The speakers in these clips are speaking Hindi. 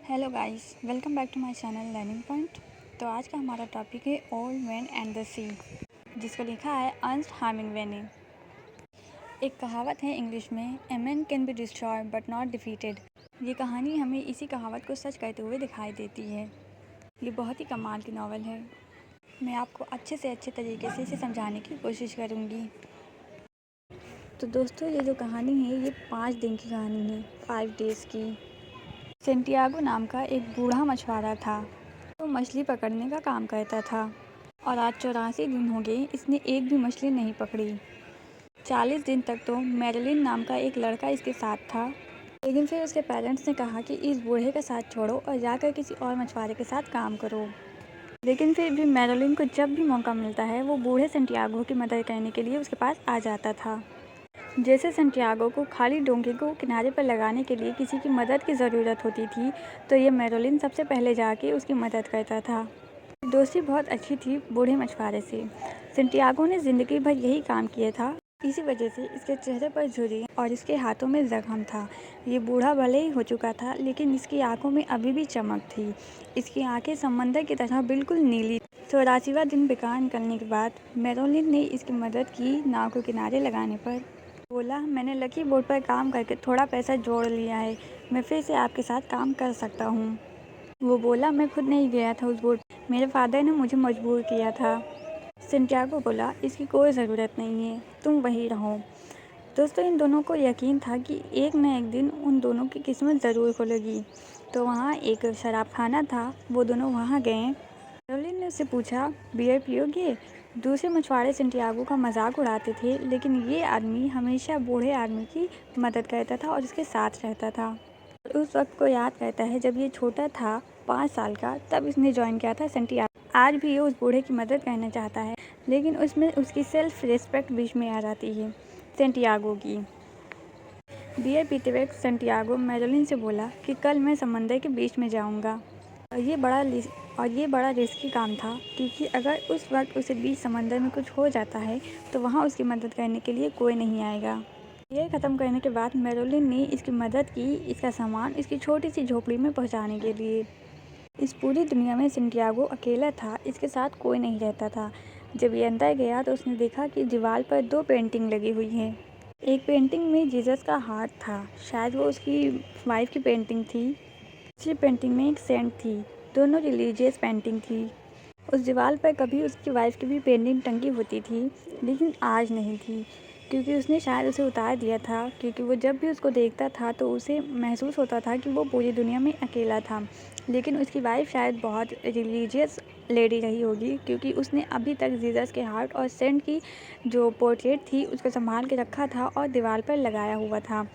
Hello guys, welcome back to my channel learning point. तो आज का हमारा टॉपिक है old man and the sea, जिसको लिखा है अर्नेस्ट हेमिंग्वे। एक कहावत है इंग्लिश में, a man can be destroyed but not defeated. ये कहानी हमें इसी कहावत को सच करते हुए दिखाई देती है। ये बहुत ही कमाल की नावल है। मैं आपको अच्छे से अच्छे तरीके से इसे समझाने की कोशिश करूँगी। तो दोस्तों, ये जो कहानी है ये 5 दिन की कहानी है, 5 डेज़ की। सेंटियागो नाम का एक बूढ़ा मछुआरा था। वो मछली पकड़ने का काम करता था और आज 84 दिन हो गए इसने एक भी मछली नहीं पकड़ी। 40 दिन तक तो मैरिलिन नाम का एक लड़का इसके साथ था, लेकिन फिर उसके पेरेंट्स ने कहा कि इस बूढ़े का साथ छोड़ो और जाकर किसी और मछुआरे के साथ काम करो। लेकिन फिर भी मैरिलिन को जब भी मौका मिलता है वो बूढ़े सेंटियागो की मदद करने के लिए उसके पास आ जाता था। जैसे सेंटियागो को खाली डोंगी को किनारे पर लगाने के लिए किसी की मदद की ज़रूरत होती थी, तो ये मैरिलिन सबसे पहले जाके उसकी मदद करता था। दोस्ती बहुत अच्छी थी बूढ़े मछुआरे से। सेंटियागो ने ज़िंदगी भर यही काम किया था, इसी वजह से इसके चेहरे पर झुर्रियाँ और इसके हाथों में ज़ख्म था। ये बूढ़ा भले ही हो चुका था, लेकिन इसकी आंखों में अभी भी चमक थी। इसकी आंखें समंदर की तरह बिल्कुल नीली। 84वां दिन बेकार निकलने के बाद मैरिलिन ने इसकी मदद की नाव को किनारे लगाने पर। बोला, मैंने लकी बोर्ड पर काम करके थोड़ा पैसा जोड़ लिया है, मैं फिर से आपके साथ काम कर सकता हूँ। वो बोला, मैं खुद नहीं गया था उस बोर्ड, मेरे फादर ने मुझे मजबूर किया था। सेंटियागो बोला, इसकी कोई ज़रूरत नहीं है, तुम वहीं रहो। दोस्तों, इन दोनों को यकीन था कि एक न एक दिन उन दोनों की किस्मत ज़रूर खुलेगी। तो वहाँ एक शराब खाना था, वो दोनों वहाँ गए। कैरोलिन ने उससे पूछा, बियर पियोगे? दूसरे मछुआरे सेंटियागो का मजाक उड़ाते थे, लेकिन ये आदमी हमेशा बूढ़े आदमी की मदद करता था और उसके साथ रहता था। उस वक्त को याद करता है जब ये छोटा था, 5 साल का, तब इसने ज्वाइन किया था सेंटियागो। आज भी ये उस बूढ़े की मदद करना चाहता है, लेकिन उसमें उसकी सेल्फ रिस्पेक्ट बीच में आ जाती है, सेंटियागो की। बियर पीते वक्त सेंटियागो मैरिलिन से बोला कि कल मैं समंदर के बीच में जाऊँगा। और ये बड़ा रिस्की काम था, क्योंकि अगर उस वक्त उसे बीच समंदर में कुछ हो जाता है तो वहाँ उसकी मदद करने के लिए कोई नहीं आएगा। ये ख़त्म करने के बाद मैरिलिन ने इसकी मदद की, इसका सामान इसकी छोटी सी झोपड़ी में पहुँचाने के लिए। इस पूरी दुनिया में सेंटियागो अकेला था, इसके साथ कोई नहीं रहता था। जब ये अंदर गया तो उसने देखा कि दीवार पर 2 पेंटिंग लगी हुई हैं। एक पेंटिंग में जीसस का हार्ट था, शायद वो उसकी वाइफ की पेंटिंग थी। दूसरी पेंटिंग में एक सेंट थी, दोनों रिलीजियस पेंटिंग थी। उस दीवार पर कभी उसकी वाइफ की भी पेंटिंग टंगी होती थी, लेकिन आज नहीं थी, क्योंकि उसने शायद उसे उतार दिया था। क्योंकि वो जब भी उसको देखता था तो उसे महसूस होता था कि वो पूरी दुनिया में अकेला था। लेकिन उसकी वाइफ शायद बहुत रिलीजियस लेडी रही होगी, क्योंकि उसने अभी तक जीसस के हार्ट और सेंट की जो पोर्ट्रेट थी उसको संभाल के रखा था और दीवार पर लगाया हुआ था।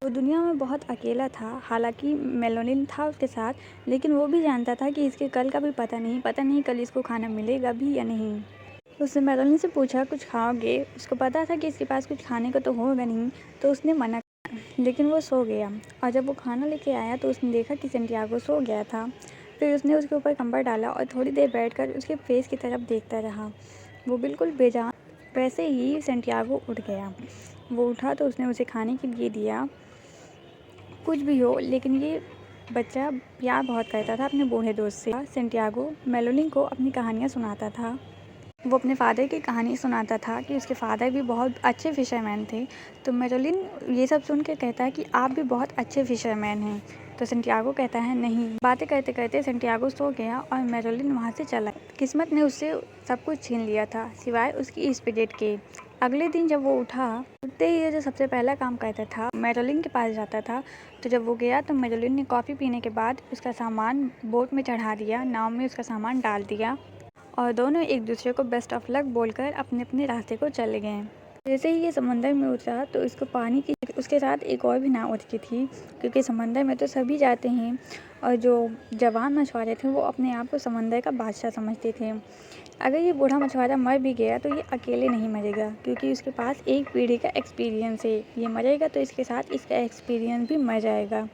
वो दुनिया में बहुत अकेला था। हालांकि मैरिलिन था उसके साथ, लेकिन वो भी जानता था कि इसके कल का भी पता नहीं कल इसको खाना मिलेगा भी या नहीं। उसने मैरिलिन से पूछा, कुछ खाओगे? उसको पता था कि इसके पास कुछ खाने को तो होगा नहीं, तो उसने मना किया, लेकिन वो सो गया। और जब वो खाना लेके आया तो उसने देखा कि सेंटियागो सो गया था। फिर उसने उसके ऊपर कंबल डाला और थोड़ी देर बैठकर उसके फेस की तरफ देखता रहा। वो बिल्कुल बेजान। वैसे ही सेंटियागो उठ गया। वो उठा तो उसने उसे खाने के लिए दिया। कुछ भी हो, लेकिन ये बच्चा प्यार बहुत करता था अपने बूढ़े दोस्त से। सेंटियागो मैरिलिन को अपनी कहानियाँ सुनाता था। वो अपने फादर की कहानी सुनाता था कि उसके फादर भी बहुत अच्छे फिशरमैन थे। तो मैरिलिन ये सब सुन के कहता है कि आप भी बहुत अच्छे फिशरमैन हैं। तो सेंटियागो कहता है नहीं। बातें करते करते सेंटियागो सो गया और मैरिलिन वहाँ से चला। किस्मत ने उससे सब कुछ छीन लिया था, सिवाय उसकी स्पिरिट के। अगले दिन जब वो उठते ही जो सबसे पहला काम करता था, मैरिलिन के पास जाता था। तो जब वो गया तो मैरिलिन ने कॉफ़ी पीने के बाद उसका सामान बोट में चढ़ा दिया, नाव में उसका सामान डाल दिया और दोनों एक दूसरे को बेस्ट ऑफ लक बोलकर अपने अपने रास्ते को चले गए। जैसे ही ये समंदर में उतरा तो इसको पानी की उसके साथ एक और भी नाव उतरी थी, क्योंकि समंदर में तो सभी जाते हैं और जो जवान मछुआरे थे वो अपने आप को समंदर का बादशाह समझते थे। अगर ये बूढ़ा मछुआरा मर भी गया तो ये अकेले नहीं मरेगा, क्योंकि उसके पास एक पीढ़ी का एक्सपीरियंस है। ये मरेगा तो इसके साथ इसका एक्सपीरियंस भी मर जाएगा।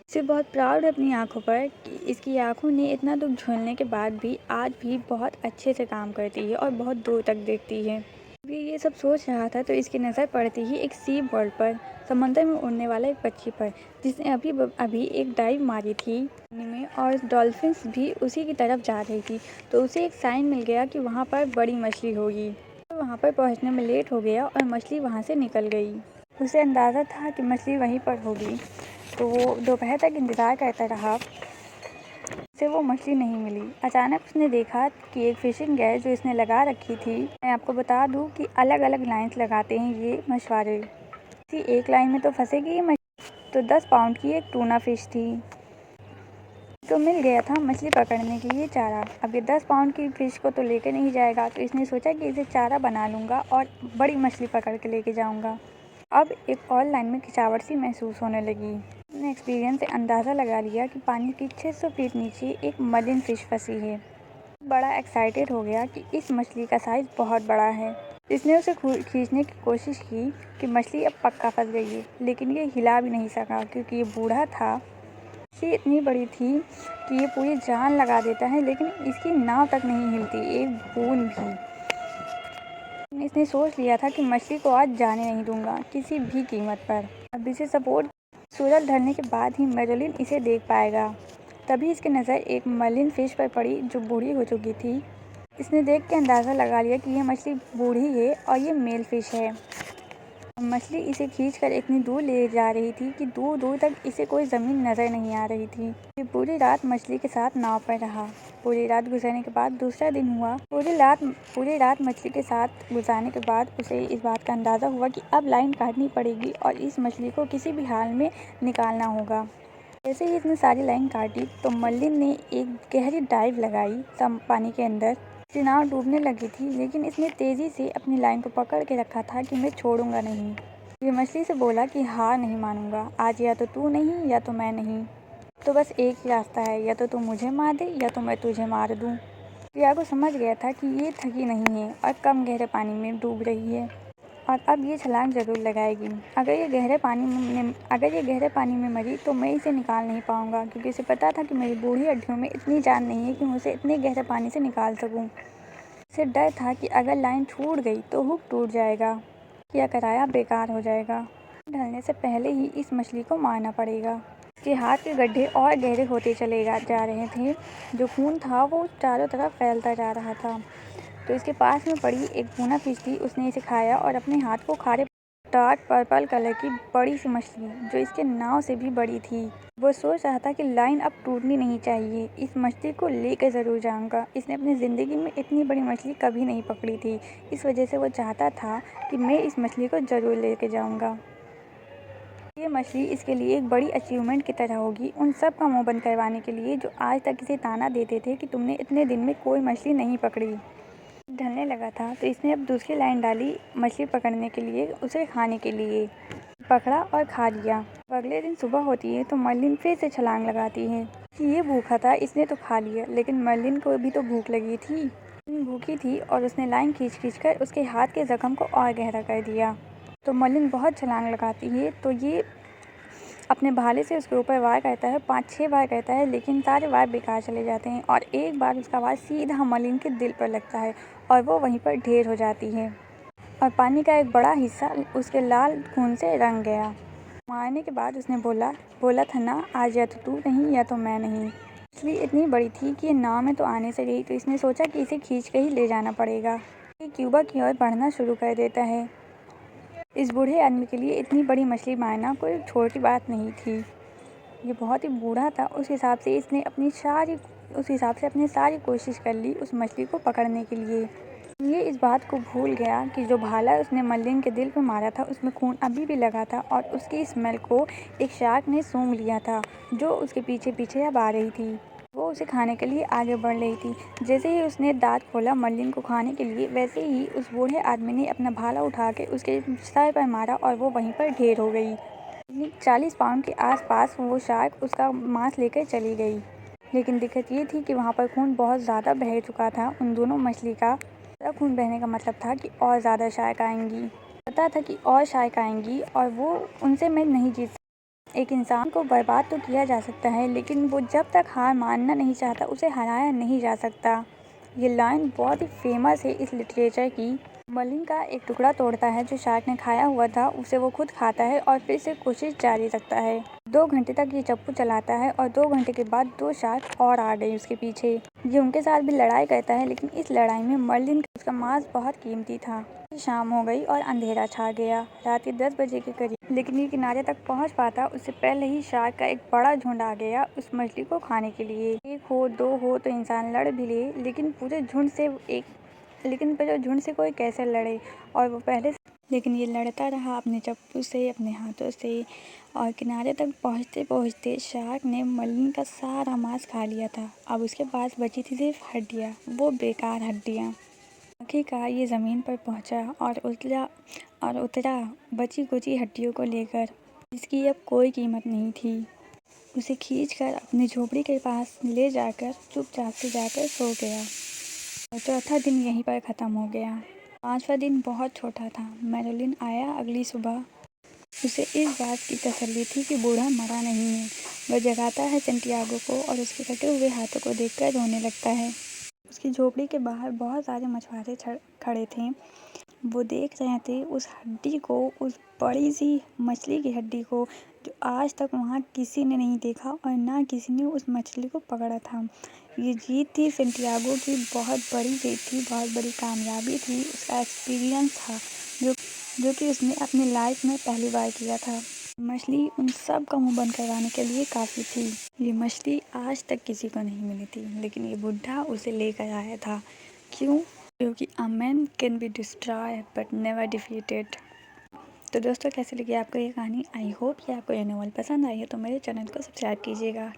इसे बहुत प्राउड है अपनी आँखों पर कि इसकी आँखों ने इतना दुख झेलने के बाद भी आज भी बहुत अच्छे से काम करती है और बहुत दूर तक देखती है। ये सब सोच रहा था तो इसकी नज़र पड़ती ही एक सी बर्ड पर, समंदर में उड़ने वाला एक पक्षी पर, जिसने अभी एक डाइव मारी थी पानी में और डॉल्फिन्स भी उसी की तरफ जा रही थी। तो उसे एक साइन मिल गया कि वहाँ पर बड़ी मछली होगी। तो वहाँ पर पहुँचने में लेट हो गया और मछली वहाँ से निकल गई। उसे अंदाज़ा था कि मछली वहीं पर होगी, तो वो दोपहर तक इंतज़ार करता रहा। से वो मछली नहीं मिली। अचानक उसने देखा कि एक फिशिंग गैस जो इसने लगा रखी थी, मैं आपको बता दूं कि अलग अलग लाइन्स लगाते हैं ये मछुआरे। इसी एक लाइन में तो फंसेगी ये मछली। तो 10 पाउंड की एक टूना फिश थी। तो मिल गया था मछली पकड़ने के लिए चारा। अब ये 10 पाउंड की फ़िश को तो लेकर नहीं जाएगा, तो इसने सोचा कि इसे चारा बना लूँगा और बड़ी मछली पकड़ के लेके जाऊँगा। अब एक और लाइन में खिंचावट सी महसूस होने लगी। उसने एक्सपीरियंस से अंदाज़ा लगा लिया कि पानी की 600 फीट नीचे एक मर्लिन फ़िश फंसी है। बड़ा एक्साइटेड हो गया कि इस मछली का साइज़ बहुत बड़ा है। इसने उसे खींचने की कोशिश की कि मछली अब पक्का फंस गई है, लेकिन ये हिला भी नहीं सका क्योंकि ये बूढ़ा था। मछली इतनी बड़ी थी कि ये पूरी जान लगा देता है, लेकिन इसकी नाव तक नहीं हिलती एक बूंद भी। इसने सोच लिया था कि मछली को आज जाने नहीं दूंगा किसी भी कीमत पर। अब इसे सपोर्ट सूरज ढलने के बाद ही मर्लिन इसे देख पाएगा। तभी इसकी नज़र एक मर्लिन फ़िश पर पड़ी जो बूढ़ी हो चुकी थी। इसने देख के अंदाज़ा लगा लिया कि यह मछली बूढ़ी है और ये मेल फ़िश है। मछली इसे खींचकर इतनी दूर ले जा रही थी कि दूर दूर तक इसे कोई ज़मीन नज़र नहीं आ रही थी। ये पूरी रात मछली के साथ नाव पर रहा। पूरी रात गुजरने के बाद दूसरा दिन हुआ। पूरी रात मछली के साथ गुजारने के बाद उसे इस बात का अंदाज़ा हुआ कि अब लाइन काटनी पड़ेगी और इस मछली को किसी भी हाल में निकालना होगा। जैसे ही इसने सारी लाइन काटी तो मर्लिन ने एक गहरी डाइव लगाई पानी के अंदर। इसकी नाव डूबने लगी थी, लेकिन इसने तेज़ी से अपनी लाइन को पकड़ के रखा था कि मैं छोड़ूंगा नहीं। ये मछली से बोला कि हार नहीं मानूंगा, आज या तो तू नहीं या तो मैं नहीं। तो बस एक ही रास्ता है, या तो तू मुझे मार दे या तो मैं तुझे मार दूँ। टियागो समझ गया था कि ये थकी नहीं है और कम गहरे पानी में डूब रही है और अब ये छलांग ज़रूर लगाएगी। अगर ये गहरे पानी में मरी तो मैं इसे निकाल नहीं पाऊंगा, क्योंकि इसे पता था कि मेरी बूढ़ी हड्डियों में इतनी जान नहीं है कि मैं उसे इतने गहरे पानी से निकाल सकूं। इसे डर था कि अगर लाइन छूट गई तो हुक टूट जाएगा या किराया बेकार हो जाएगा। ढलने से पहले ही इस मछली को मारना पड़ेगा। इसके हाथ के गड्ढे और गहरे होते चले जा रहे थे। जो खून था वो चारों तरफ फैलता जा रहा था। तो इसके पास में पड़ी एक टूना फिश थी। उसने इसे खाया और अपने हाथ को खारे डार्क पर्पल कलर की बड़ी सी मछली जो इसके नाव से भी बड़ी थी। वो सोच रहा था कि लाइन अब टूटनी नहीं चाहिए, इस मछली को लेकर ज़रूर जाऊंगा। इसने अपनी ज़िंदगी में इतनी बड़ी मछली कभी नहीं पकड़ी थी, इस वजह से वो चाहता था कि मैं इस मछली को ज़रूर लेकर जाऊंगा। ये मछली इसके लिए एक बड़ी अचीवमेंट की तरह होगी, उन सब का मुंह बंद करवाने के लिए जो आज तक इसे ताना देते थे कि तुमने इतने दिन में कोई मछली नहीं पकड़ी। ढलने लगा था तो इसने अब दूसरी लाइन डाली मछली पकड़ने के लिए, उसे खाने के लिए। पकड़ा और खा लिया। अगले दिन सुबह होती है तो मर्लिन फिर से छलांग लगाती है। ये भूखा था, इसने तो खा लिया, लेकिन मर्लिन को भी तो भूख लगी थी। भूखी थी और उसने लाइन खींच कर उसके हाथ के जख्म को और गहरा कर दिया। तो मर्लिन बहुत छलांग लगाती है, तो ये अपने भाले से उसके ऊपर वार करता है। 5-6 बार करता है, लेकिन सारे वार बेकार चले जाते हैं और एक बार उसका वार सीधा मर्लिन के दिल पर लगता है और वो वहीं पर ढेर हो जाती है और पानी का एक बड़ा हिस्सा उसके लाल खून से रंग गया। मारने के बाद उसने बोला था ना, आज या तो तू नहीं या तो मैं नहीं। मछली इतनी बड़ी थी कि ये नाव में तो आने से गई, तो इसने सोचा कि इसे खींच के ही ले जाना पड़ेगा। ये क्यूबा की ओर बढ़ना शुरू कर देता है। इस बूढ़े आदमी के लिए इतनी बड़ी मछली मारना कोई छोटी बात नहीं थी। ये बहुत ही बूढ़ा था, उस हिसाब से अपनी सारी कोशिश कर ली उस मछली को पकड़ने के लिए। ये इस बात को भूल गया कि जो भाला उसने मर्लिन के दिल पे मारा था उसमें खून अभी भी लगा था और उसकी स्मेल को एक शार्क ने सूंघ लिया था जो उसके पीछे पीछे अब आ रही थी। वो उसे खाने के लिए आगे बढ़ रही थी। जैसे ही उसने दांत खोला मर्लिन को खाने के लिए, वैसे ही उस बूढ़े आदमी ने अपना भाला उठा के उसके सर पर मारा और वो वहीं पर ढेर हो गई। 40 पाउंड के आसपास वो शार्क उसका मांस लेकर चली गई। लेकिन दिक्कत ये थी कि वहाँ पर खून बहुत ज़्यादा बह चुका था। उन दोनों मछली का खून बहने का मतलब था कि और ज़्यादा शार्क आएंगी। पता था कि और शार्क आएंगी और वो उनसे मैं नहीं जीत सकती। एक इंसान को बर्बाद तो किया जा सकता है, लेकिन वो जब तक हार मानना नहीं चाहता उसे हराया नहीं जा सकता। ये लाइन बहुत ही फेमस है इस लिटरेचर की। मर्लिन का एक टुकड़ा तोड़ता है जो शार्क ने खाया हुआ था, उसे वो खुद खाता है और फिर से कोशिश जारी रखता है। 2 घंटे तक ये चप्पू चलाता है और 2 घंटे के बाद 2 शार्क और आ गए उसके पीछे। ये उनके साथ भी लड़ाई करता है, लेकिन इस लड़ाई में मर्लिन उसका मांस बहुत कीमती था। शाम हो गई और अंधेरा छा गया, रात के 10 बजे के करीब। लेकिन ये किनारे तक पहुंच पाता उससे पहले ही शार्क का एक बड़ा झुंड आ गया उस मछली को खाने के लिए। 1 हो 2 हो तो इंसान लड़ भी ले, लेकिन पूरे झुंड से कोई कैसे लड़े, और वो पहले लेकिन ये लड़ता रहा अपने चप्पू से, अपने हाथों से, और किनारे तक पहुंचते पहुंचते शार्क ने मर्लिन का सारा मांस खा लिया था। अब उसके पास बची थी सिर्फ हड्डियाँ, वो बेकार हड्डियाँ। आखिरकार ये ज़मीन पर पहुंचा और उतरा बची कुची हड्डियों को लेकर, जिसकी अब कोई कीमत नहीं थी। उसे खींचकर अपनी झोपड़ी के पास ले जाकर चुपचाप से जाकर सो गया। और चौथा दिन यहीं पर ख़त्म हो गया। 5वां दिन बहुत छोटा था। मैरिलिन आया अगली सुबह। उसे इस बात की तसल्ली थी कि बूढ़ा मरा नहीं है। वह जगाता है सेंटियागो को और उसके कटे हुए हाथों को देखकर रोने लगता है। उसकी झोपड़ी के बाहर बहुत सारे मछुआरे खड़े थे। वो देख रहे थे उस हड्डी को, उस बड़ी सी मछली की हड्डी को, जो आज तक वहाँ किसी ने नहीं देखा और ना किसी ने उस मछली को पकड़ा था। ये जीत थी सेंटियागो की, बहुत बड़ी जीत थी, बहुत बड़ी कामयाबी थी। उसका एक्सपीरियंस था जो कि उसने अपनी लाइफ में पहली बार किया था। मछली उन सब का मुंह बंद करवाने के लिए काफ़ी थी। ये मछली आज तक किसी को नहीं मिली थी, लेकिन ये बुढ़ा उसे लेकर आया था। क्यों? क्योंकि a man can be destroy but never defeated. तो दोस्तों, कैसी लगी आपको ये कहानी? आई होप कि आपको ये नॉवल पसंद आई है, तो मेरे चैनल को सब्सक्राइब कीजिएगा।